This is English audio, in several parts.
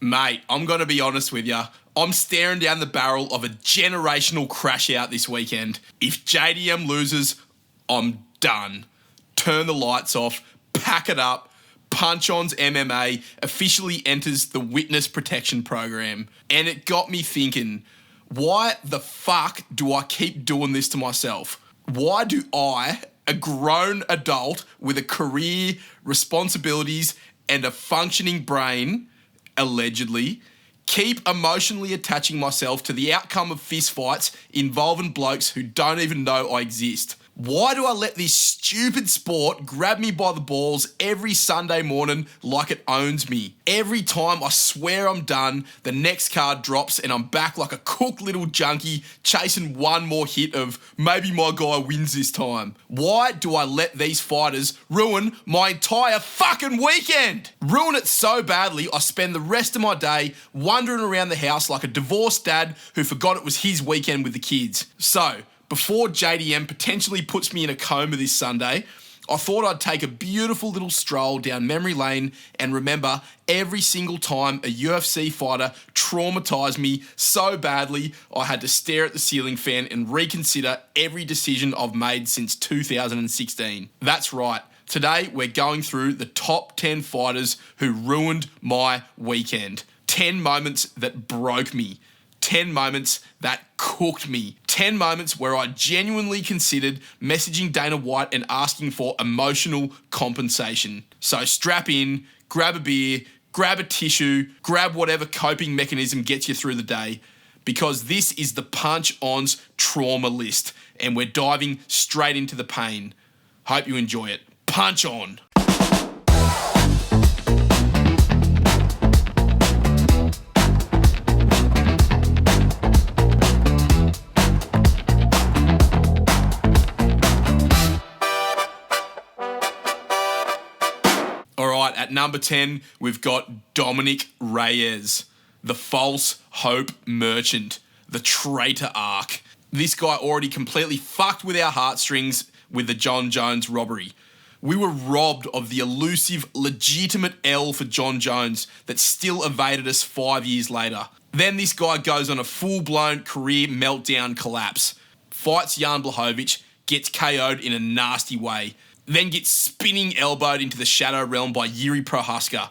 Mate, I'm going to be honest with you. I'm staring down the barrel of a generational crash out this weekend. If JDM loses, I'm done. Turn the lights off, pack it up. Punch On's MMA officially enters the witness protection program. And it got me thinking, why the fuck do I keep doing this to myself? Why do I, a grown adult with a career, responsibilities, and a functioning brain, allegedly, keep emotionally attaching myself to the outcome of fistfights involving blokes who don't even know I exist? Why do I let this stupid sport grab me by the balls every Sunday morning like it owns me? Every time I swear I'm done, the next card drops and I'm back like a cooked little junkie chasing one more hit of maybe my guy wins this time. Why do I let these fighters ruin my entire fucking weekend? Ruin it so badly I spend the rest of my day wandering around the house like a divorced dad who forgot it was his weekend with the kids. So, before JDM potentially puts me in a coma this Sunday, I thought I'd take a beautiful little stroll down memory lane and remember every single time a UFC fighter traumatised me so badly I had to stare at the ceiling fan and reconsider every decision I've made since 2016. That's right. Today we're going through the top 10 fighters who ruined my weekend. 10 moments that broke me. 10 moments that cooked me. 10 moments where I genuinely considered messaging Dana White and asking for emotional compensation. So strap in, grab a beer, grab a tissue, grab whatever coping mechanism gets you through the day, because this is the Punch On's trauma list and we're diving straight into the pain. Hope you enjoy it. Punch On! At number 10, we've got Dominick Reyes, the false hope merchant, the traitor arc. This guy already completely fucked with our heartstrings with the Jon Jones robbery. We were robbed of the elusive, legitimate L for Jon Jones that still evaded us 5 years later. Then this guy goes on a full-blown career meltdown collapse, fights Jan Blachowicz, gets KO'd in a nasty way, then gets spinning elbowed into the shadow realm by Yuri Prochazka,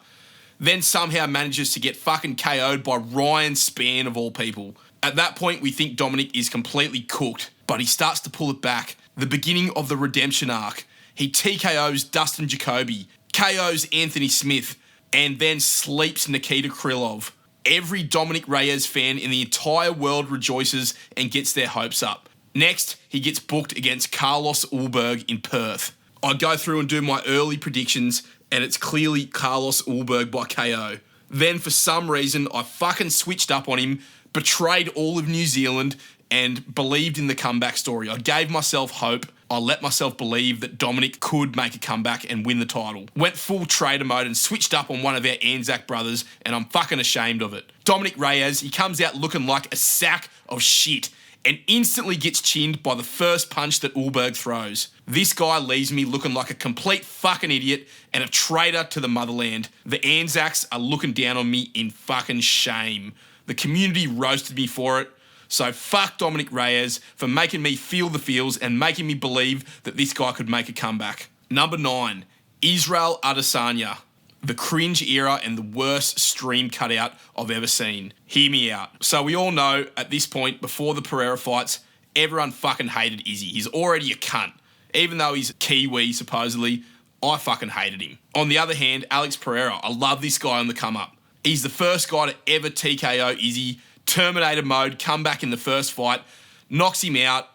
then somehow manages to get fucking KO'd by Ryan Spann of all people. At that point, we think Dominic is completely cooked, but he starts to pull it back. The beginning of the redemption arc. He TKOs Dustin Jacoby, KOs Anthony Smith, and then sleeps Nikita Krylov. Every Dominick Reyes fan in the entire world rejoices and gets their hopes up. Next, he gets booked against Carlos Ulberg in Perth. I go through and do my early predictions, and it's clearly Carlos Ulberg by KO. Then, for some reason, I fucking switched up on him, betrayed all of New Zealand, and believed in the comeback story. I gave myself hope. I let myself believe that Dominic could make a comeback and win the title. Went full traitor mode and switched up on one of our Anzac brothers, and I'm fucking ashamed of it. Dominick Reyes, he comes out looking like a sack of shit, and instantly gets chinned by the first punch that Ulberg throws. This guy leaves me looking like a complete fucking idiot and a traitor to the motherland. The Anzacs are looking down on me in fucking shame. The community roasted me for it. So fuck Dominick Reyes for making me feel the feels and making me believe that this guy could make a comeback. Number 9, Ciryl Adesanya. The cringe era and the worst stream cutout I've ever seen. Hear me out. So we all know at this point, before the Pereira fights, everyone fucking hated Izzy. He's already a cunt. Even though he's Kiwi, supposedly, I fucking hated him. On the other hand, Alex Pereira, I love this guy on the come up. He's the first guy to ever TKO Izzy, Terminator mode, come back in the first fight, knocks him out.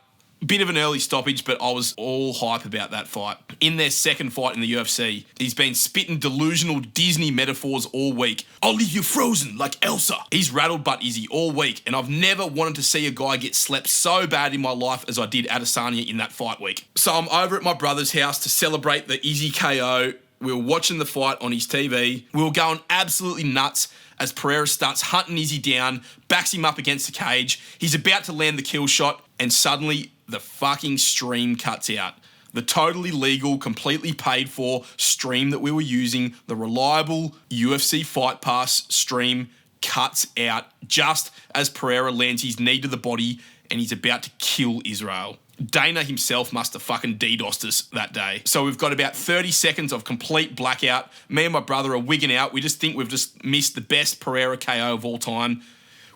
Bit of an early stoppage, but I was all hype about that fight. In their second fight in the UFC, he's been spitting delusional Disney metaphors all week. I'll leave you frozen like Elsa. He's rattled butt Izzy all week, and I've never wanted to see a guy get slept so bad in my life as I did Adesanya in that fight week. So I'm over at my brother's house to celebrate the Izzy KO. We were watching the fight on his TV. We were going absolutely nuts as Pereira starts hunting Izzy down, backs him up against the cage. He's about to land the kill shot, and suddenly the fucking stream cuts out. The totally legal, completely paid for stream that we were using, the reliable UFC Fight Pass stream, cuts out just as Pereira lands his knee to the body and he's about to kill Israel. Dana himself must have fucking DDoSed us that day. So we've got about 30 seconds of complete blackout. Me and my brother are wigging out. We just think we've just missed the best Pereira KO of all time.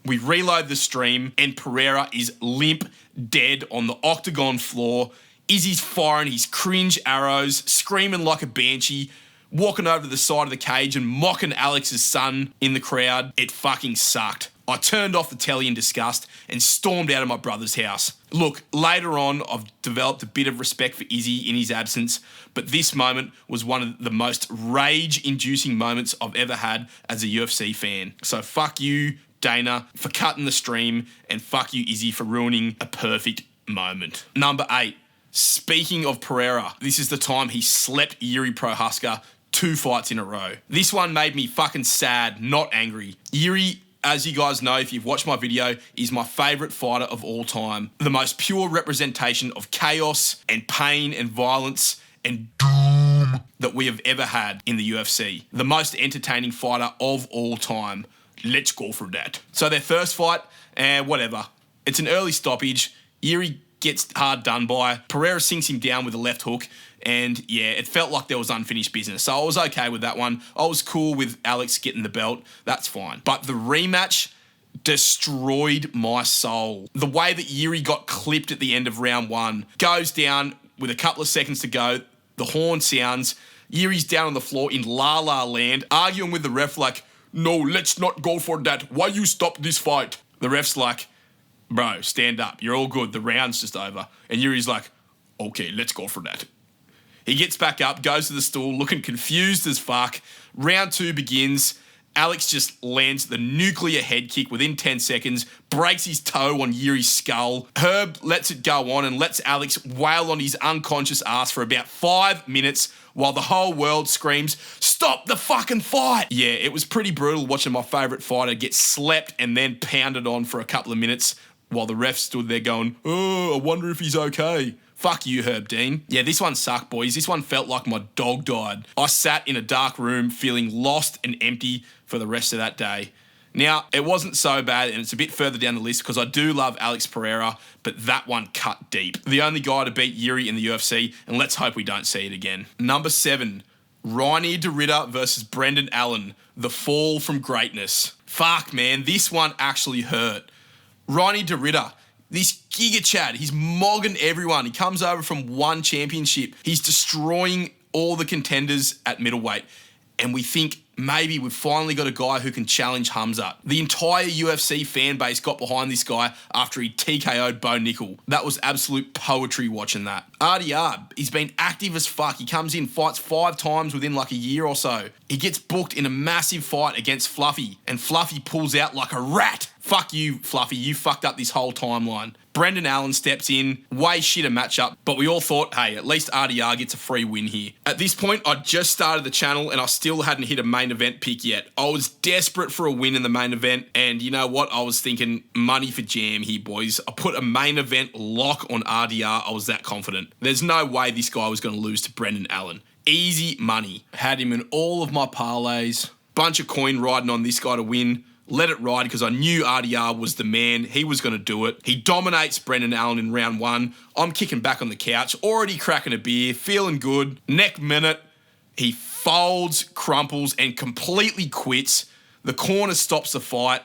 We reload the stream and Pereira is limp dead on the octagon floor. Izzy's firing his cringe arrows, screaming like a banshee, walking over to the side of the cage and mocking Alex's son in the crowd. It fucking sucked. I turned off the telly in disgust and stormed out of my brother's house. Look, later on, I've developed a bit of respect for Izzy in his absence, but this moment was one of the most rage-inducing moments I've ever had as a UFC fan. So fuck you, Dana, for cutting the stream, and fuck you, Izzy, for ruining a perfect moment. Number 8. Speaking of Pereira, this is the time he slept Yuri Prochazka 2 fights in a row. This one made me fucking sad, not angry. Yuri, as you guys know, if you've watched my video, is my favourite fighter of all time. The most pure representation of chaos and pain and violence and doom that we have ever had in the UFC. The most entertaining fighter of all time. Let's go for that. So their first fight, whatever. It's an early stoppage. Yuri gets hard done by. Pereira sinks him down with a left hook. And yeah, it felt like there was unfinished business. So I was okay with that one. I was cool with Alex getting the belt. That's fine. But the rematch destroyed my soul. The way that Yuri got clipped at the end of round 1, goes down with a couple of seconds to go. The horn sounds. Yuri's down on the floor in La La Land, arguing with the ref like, no, let's not go for that. Why you stop this fight? The ref's like, bro, stand up. You're all good. The round's just over. And Yuri's like, okay, let's go for that. He gets back up, goes to the stool, looking confused as fuck. Round 2 begins. Alex just lands the nuclear head kick within 10 seconds, breaks his toe on Yuri's skull. Herb lets it go on and lets Alex wail on his unconscious ass for about 5 minutes while the whole world screams, stop the fucking fight! Yeah, it was pretty brutal watching my favourite fighter get slept and then pounded on for a couple of minutes while the ref stood there going, oh, I wonder if he's okay. Fuck you, Herb Dean. Yeah, this one sucked, boys. This one felt like my dog died. I sat in a dark room feeling lost and empty for the rest of that day. Now, it wasn't so bad, and it's a bit further down the list because I do love Alex Pereira, but that one cut deep. The only guy to beat Yuri in the UFC, and let's hope we don't see it again. Number 7, Reinier de Ridder versus Brendan Allen, the fall from greatness. Fuck, man, this one actually hurt. Reinier de Ridder, this Giga Chad, he's mogging everyone. He comes over from one championship. He's destroying all the contenders at middleweight. And we think maybe we've finally got a guy who can challenge Khamzat. The entire UFC fan base got behind this guy after he TKO'd Bo Nickel. That was absolute poetry watching that. RDR, he's been active as fuck. He comes in, fights 5 times within like a year or so. He gets booked in a massive fight against Fluffy, and Fluffy pulls out like a rat. Fuck you, Fluffy. You fucked up this whole timeline. Brendan Allen steps in, way shitter matchup, but we all thought, hey, at least RDR gets a free win here. At this point, I just started the channel and I still hadn't hit a main event pick yet. I was desperate for a win in the main event, and you know what? I was thinking money for jam here, boys. I put a main event lock on RDR. I was that confident. There's no way this guy was going to lose to Brendan Allen. Easy money. Had him in all of my parlays. Bunch of coin riding on this guy to win. Let it ride because I knew RDR was the man. He was going to do it. He dominates Brendan Allen in round 1. I'm kicking back on the couch, already cracking a beer, feeling good. Next minute, he folds, crumples, and completely quits. The corner stops the fight.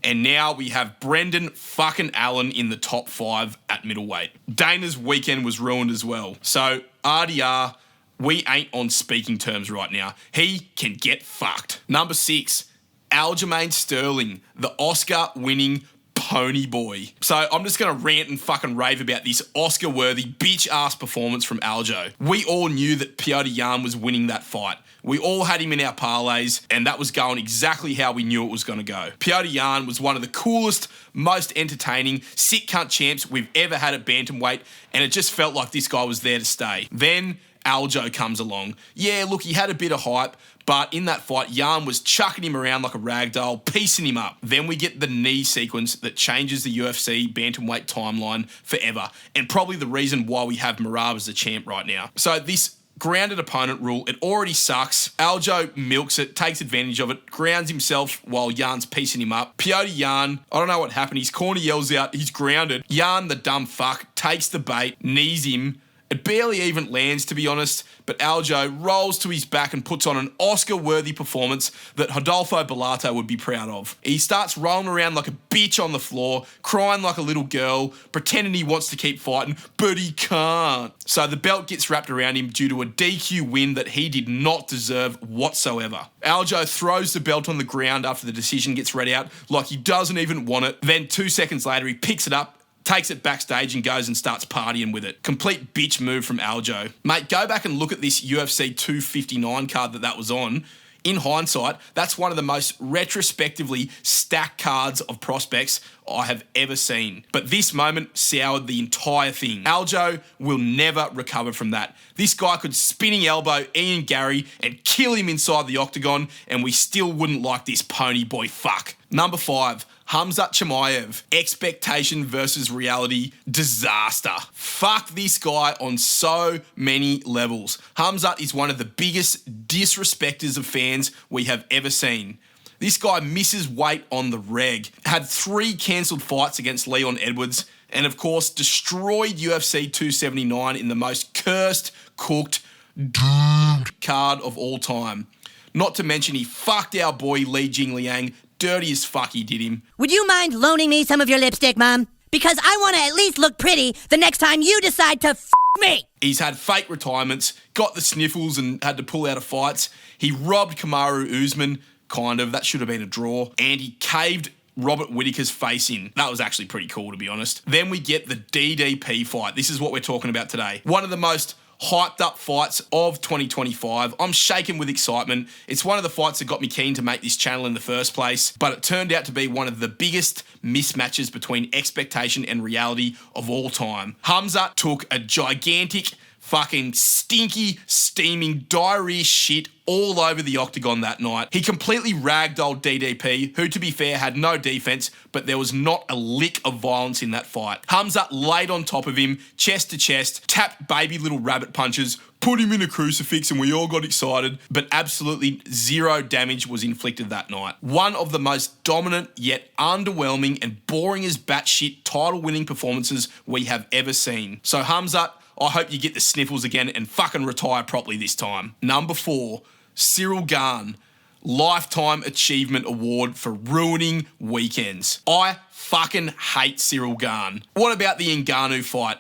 And now we have Brendan fucking Allen in the top 5 at middleweight. Dana's weekend was ruined as well. So RDR, we ain't on speaking terms right now. He can get fucked. Number 6. Aljamain Sterling, the Oscar-winning pony boy. So I'm just going to rant and fucking rave about this Oscar-worthy bitch-ass performance from Aljo. We all knew that Petr Yan was winning that fight. We all had him in our parlays, and that was going exactly how we knew it was going to go. Petr Yan was one of the coolest, most entertaining, sick cunt champs we've ever had at bantamweight, and it just felt like this guy was there to stay. Then Aljo comes along. Yeah, look, he had a bit of hype, but in that fight, Yan was chucking him around like a rag doll, piecing him up. Then we get the knee sequence that changes the UFC bantamweight timeline forever, and probably the reason why we have Merab as the champ right now. So this grounded opponent rule. It already sucks. Aljo milks it, takes advantage of it, grounds himself while Jan's piecing him up. Piotr Jan, I don't know what happened. His corner yells out, he's grounded. Jan, the dumb fuck, takes the bait, knees him. It barely even lands, to be honest, but Aljo rolls to his back and puts on an Oscar-worthy performance that Rodolfo Bellato would be proud of. He starts rolling around like a bitch on the floor, crying like a little girl, pretending he wants to keep fighting, but he can't. So the belt gets wrapped around him due to a DQ win that he did not deserve whatsoever. Aljo throws the belt on the ground after the decision gets read out like he doesn't even want it. Then 2 seconds later, he picks it up, takes it backstage and goes and starts partying with it. Complete bitch move from Aljo. Mate, go back and look at this UFC 259 card that was on. In hindsight, that's one of the most retrospectively stacked cards of prospects I have ever seen. But this moment soured the entire thing. Aljo will never recover from that. This guy could spinning elbow Ian Gary and kill him inside the octagon, and we still wouldn't like this pony boy fuck. Number 5. Khamzat Chimaev, expectation versus reality, disaster. Fuck this guy on so many levels. Khamzat is one of the biggest disrespecters of fans we have ever seen. This guy misses weight on the reg, had 3 cancelled fights against Leon Edwards, and of course destroyed UFC 279 in the most cursed, cooked, doomed card of all time. Not to mention he fucked our boy Li Jingliang dirty as fuck, he did him. Would you mind loaning me some of your lipstick, Mom? Because I want to at least look pretty the next time you decide to me. He's had fake retirements, got the sniffles and had to pull out of fights. He robbed Kamaru Usman, kind of. That should have been a draw. And he caved Robert Whittaker's face in. That was actually pretty cool, to be honest. Then we get the DDP fight. This is what we're talking about today. One of the most hyped up fights of 2025. I'm shaking with excitement. It's one of the fights that got me keen to make this channel in the first place, but it turned out to be one of the biggest mismatches between expectation and reality of all time. Khamzat took a gigantic, fucking stinky, steaming, diarrhea shit all over the octagon that night. He completely ragdolled DDP, who to be fair had no defense, but there was not a lick of violence in that fight. Khamzat laid on top of him, chest to chest, tapped baby little rabbit punches, put him in a crucifix, and we all got excited, but absolutely zero damage was inflicted that night. One of the most dominant yet underwhelming and boring as batshit title-winning performances we have ever seen. So Khamzat, I hope you get the sniffles again and fucking retire properly this time. Number 4, Ciryl Gane, Lifetime Achievement Award for ruining weekends. I fucking hate Ciryl Gane. What about the Ngannou fight?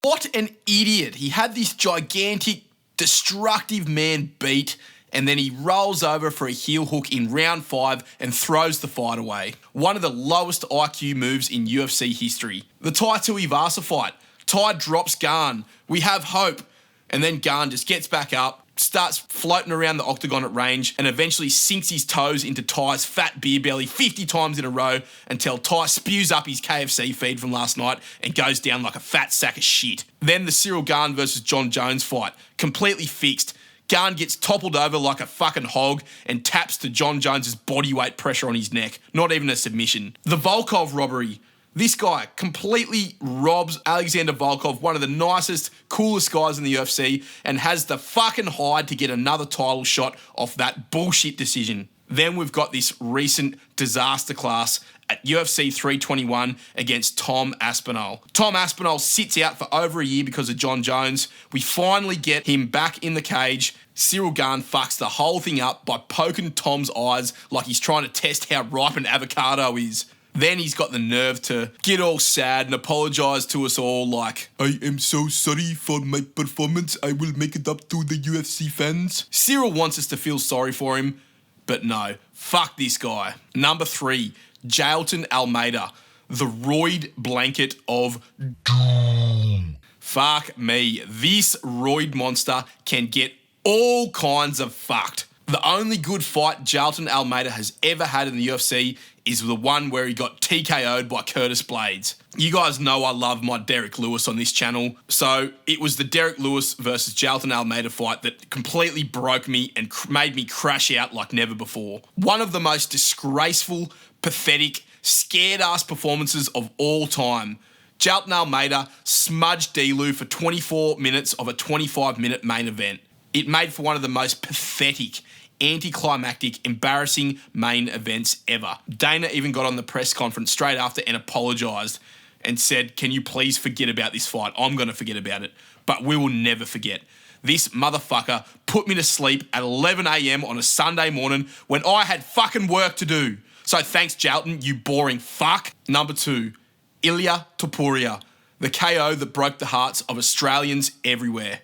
What an idiot. He had this gigantic, destructive man beat, and then he rolls over for a heel hook in round 5 and throws the fight away. One of the lowest IQ moves in UFC history. The Tai Tuivasa fight. Tai drops Gane. We have hope. And then Gane just gets back up, starts floating around the octagon at range, and eventually sinks his toes into Tai's fat beer belly 50 times in a row until Tai spews up his KFC feed from last night and goes down like a fat sack of shit. Then the Ciryl Gane versus John Jones fight. Completely fixed. Gane gets toppled over like a fucking hog and taps to John Jones' bodyweight pressure on his neck. Not even a submission. The Volkov robbery. This guy completely robs Alexander Volkov, one of the nicest, coolest guys in the UFC, and has the fucking hide to get another title shot off that bullshit decision. Then we've got this recent disaster class at UFC 321 against Tom Aspinall. Tom Aspinall sits out for over a year because of John Jones. We finally get him back in the cage. Ciryl Gane fucks the whole thing up by poking Tom's eyes like he's trying to test how ripe an avocado is. Then he's got the nerve to get all sad and apologise to us all like, I am so sorry for my performance. I will make it up to the UFC fans. Ciryl wants us to feel sorry for him, but no, fuck this guy. Number 3, Jailton Almeida, the roid blanket of doom. Fuck me. This roid monster can get all kinds of fucked. The only good fight Jailton Almeida has ever had in the UFC is the one where he got TKO'd by Curtis Blades. You guys know I love my Derek Lewis on this channel, so it was the Derek Lewis versus Jailton Almeida fight that completely broke me and made me crash out like never before. One of the most disgraceful, pathetic, scared-ass performances of all time. Jailton Almeida smudged Delu for 24 minutes of a 25-minute main event. It made for one of the most pathetic, anticlimactic, embarrassing main events ever. Dana even got on the press conference straight after and apologised and said, "Can you please forget about this fight? I'm going to forget about it, but we will never forget. This motherfucker put me to sleep at 11 a.m. on a Sunday morning when I had fucking work to do. So thanks, Jailton, you boring fuck." Number 2, Ilia Topuria, the KO that broke the hearts of Australians everywhere.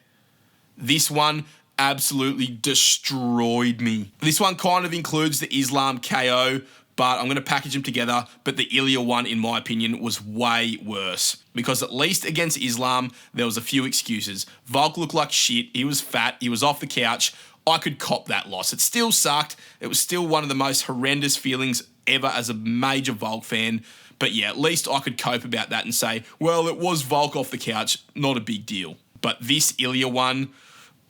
This one absolutely destroyed me. This one kind of includes the Islam KO, but I'm going to package them together. But the Ilia one, in my opinion, was way worse. Because at least against Islam, there was a few excuses. Volk looked like shit. He was fat. He was off the couch. I could cop that loss. It still sucked. It was still one of the most horrendous feelings ever as a major Volk fan. But yeah, at least I could cope about that and say, well, it was Volk off the couch. Not a big deal. But this Ilia one,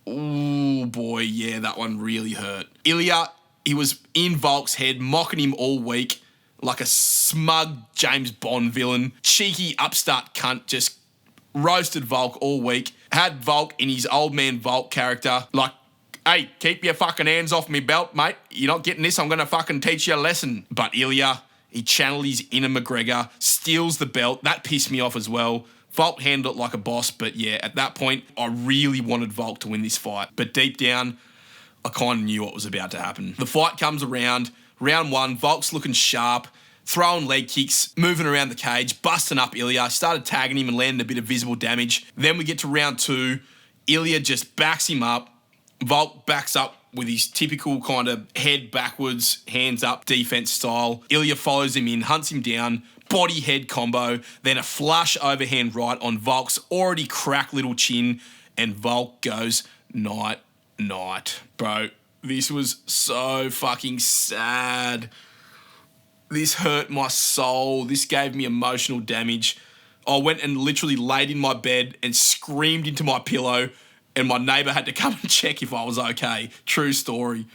oh boy, yeah, that one really hurt. Ilia, he was in Volk's head, mocking him all week like a smug James Bond villain. Cheeky upstart cunt, just roasted Volk all week. Had Volk in his old man Volk character, like, "Hey, keep your fucking hands off me belt, mate. You're not getting this. I'm going to fucking teach you a lesson." But Ilia, he channeled his inner McGregor, steals the belt. That pissed me off as well. Volk handled it like a boss, but yeah, at that point, I really wanted Volk to win this fight. But deep down, I kind of knew what was about to happen. The fight comes around. Round 1, Volk's looking sharp, throwing leg kicks, moving around the cage, busting up Ilia, started tagging him and landing a bit of visible damage. Then we get to round 2. Ilia just backs him up. Volk backs up with his typical kind of head backwards, hands up defense style. Ilia follows him in, hunts him down, body head combo, then a flush overhand right on Volk's already cracked little chin, and Volk goes night. Bro, this was so fucking sad. This hurt my soul. This gave me emotional damage. I went and literally laid in my bed and screamed into my pillow, and my neighbour had to come and check if I was okay. True story.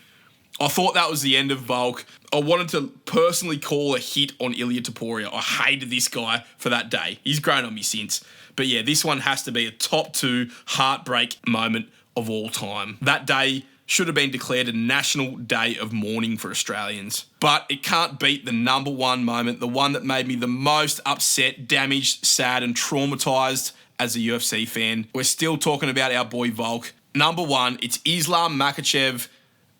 I thought that was the end of Volk. I wanted to personally call a hit on Ilia Topuria. I hated this guy for that day. He's grown on me since. But yeah, this one has to be a top 2 heartbreak moment of all time. That day should have been declared a national day of mourning for Australians. But it can't beat the number 1 moment, the one that made me the most upset, damaged, sad, and traumatised as a UFC fan. We're still talking about our boy Volk. Number 1, it's Islam Makhachev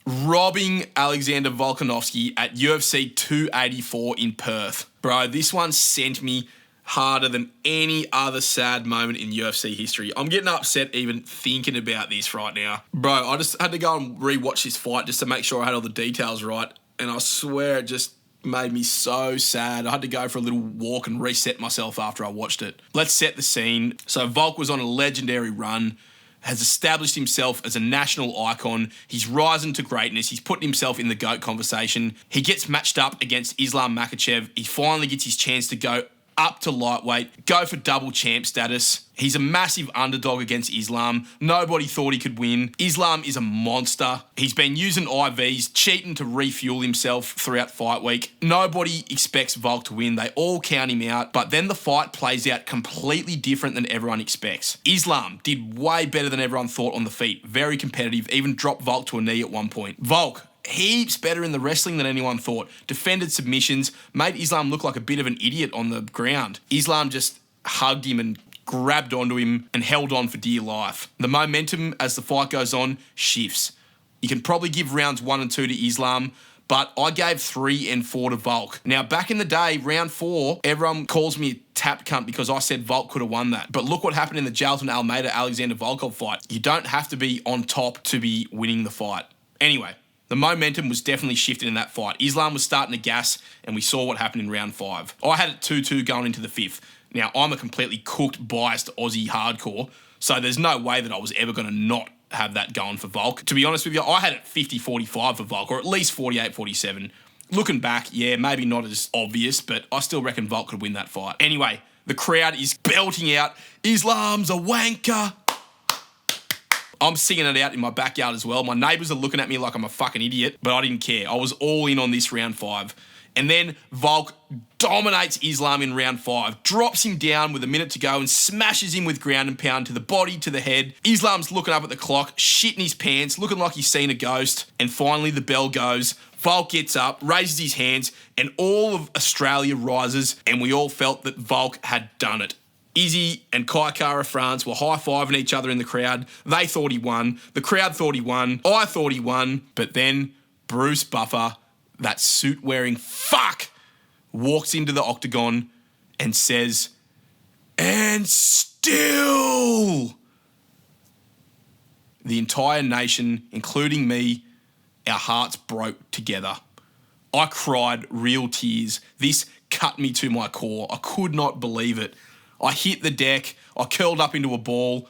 robbing Alexander Volkanovski at UFC 284 in Perth. Bro, this one sent me harder than any other sad moment in UFC history. I'm getting upset even thinking about this right now. Bro, I just had to go and rewatch this fight just to make sure I had all the details right, and I swear it just made me so sad. I had to go for a little walk and reset myself after I watched it. Let's set the scene. So Volk was on a legendary run, has established himself as a national icon. He's rising to greatness. He's putting himself in the GOAT conversation. He gets matched up against Islam Makhachev. He finally gets his chance to go up to lightweight, go for double champ status. He's a massive underdog against Islam. Nobody thought he could win. Islam is a monster. He's been using IVs, cheating to refuel himself throughout fight week. Nobody expects Volk to win. They all count him out. But then the fight plays out completely different than everyone expects. Islam did way better than everyone thought on the feet. Very competitive, even dropped Volk to a knee at one point. Volk, heaps better in the wrestling than anyone thought. Defended submissions, made Islam look like a bit of an idiot on the ground. Islam just hugged him and grabbed onto him and held on for dear life. The momentum as the fight goes on shifts. You can probably give rounds 1 and 2 to Islam, but I gave 3 and 4 to Volk. Now, back in the day, round 4, everyone calls me a tap cunt because I said Volk could have won that. But look what happened in the Jailton Almeida Alexander Volkov fight. You don't have to be on top to be winning the fight. Anyway, the momentum was definitely shifted in that fight. Islam was starting to gas, and we saw what happened in round 5. I had it 2-2 going into the 5th. Now, I'm a completely cooked, biased Aussie hardcore, so there's no way that I was ever going to not have that going for Volk. To be honest with you, I had it 50-45 for Volk, or at least 48-47. Looking back, yeah, maybe not as obvious, but I still reckon Volk could win that fight. Anyway, the crowd is belting out, "Islam's a wanker." I'm singing it out in my backyard as well. My neighbours are looking at me like I'm a fucking idiot, but I didn't care. I was all in on this round 5. And then Volk dominates Islam in round 5, drops him down with a minute to go and smashes him with ground and pound to the body, to the head. Islam's looking up at the clock, shitting his pants, looking like he's seen a ghost. And finally the bell goes. Volk gets up, raises his hands, and all of Australia rises, and we all felt that Volk had done it. Izzy and Kaikara France were high-fiving each other in the crowd. They thought he won. The crowd thought he won. I thought he won. But then Bruce Buffer, that suit-wearing fuck, walks into the octagon and says, "And still." The entire nation, including me, our hearts broke together. I cried real tears. This cut me to my core. I could not believe it. I hit the deck, I curled up into a ball,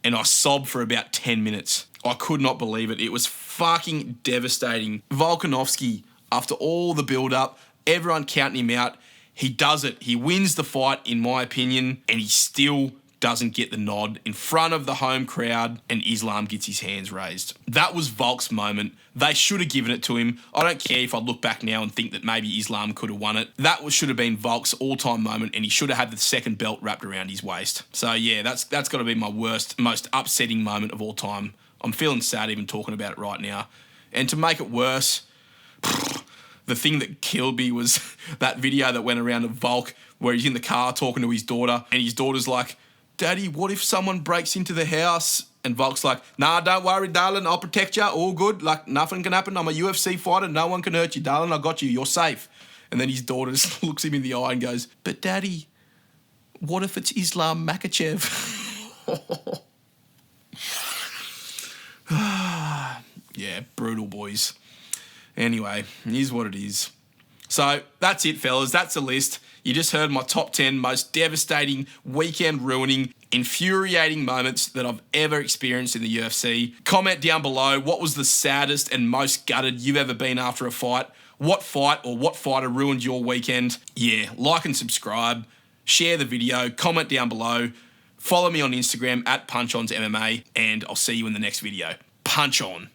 and I sobbed for about 10 minutes. I could not believe it. It was fucking devastating. Volkanovski, after all the build-up, everyone counting him out, he does it. He wins the fight, in my opinion, and he still doesn't get the nod in front of the home crowd, and Islam gets his hands raised. That was Volk's moment. They should have given it to him. I don't care if I look back now and think that maybe Islam could have won it. That should have been Volk's all-time moment, and he should have had the second belt wrapped around his waist. So yeah, that's got to be my worst, most upsetting moment of all time. I'm feeling sad even talking about it right now. And to make it worse, the thing that killed me was that video that went around of Volk where he's in the car talking to his daughter, and his daughter's like, "Daddy, what if someone breaks into the house?" And Volk's like, "Nah, don't worry, darling. I'll protect you. All good. Like, nothing can happen. I'm a UFC fighter. No one can hurt you, darling. I got you. You're safe." And then his daughter just looks him in the eye and goes, "But Daddy, what if it's Islam Makhachev?" Yeah, brutal, boys. Anyway, here's what it is. So that's it, fellas. That's the list. You just heard my top 10 most devastating, weekend-ruining, infuriating moments that I've ever experienced in the UFC. Comment down below, what was the saddest and most gutted you've ever been after a fight? What fight or what fighter ruined your weekend? Yeah, like and subscribe. Share the video. Comment down below. Follow me on Instagram @PunchOnsMMA, and I'll see you in the next video. Punch on.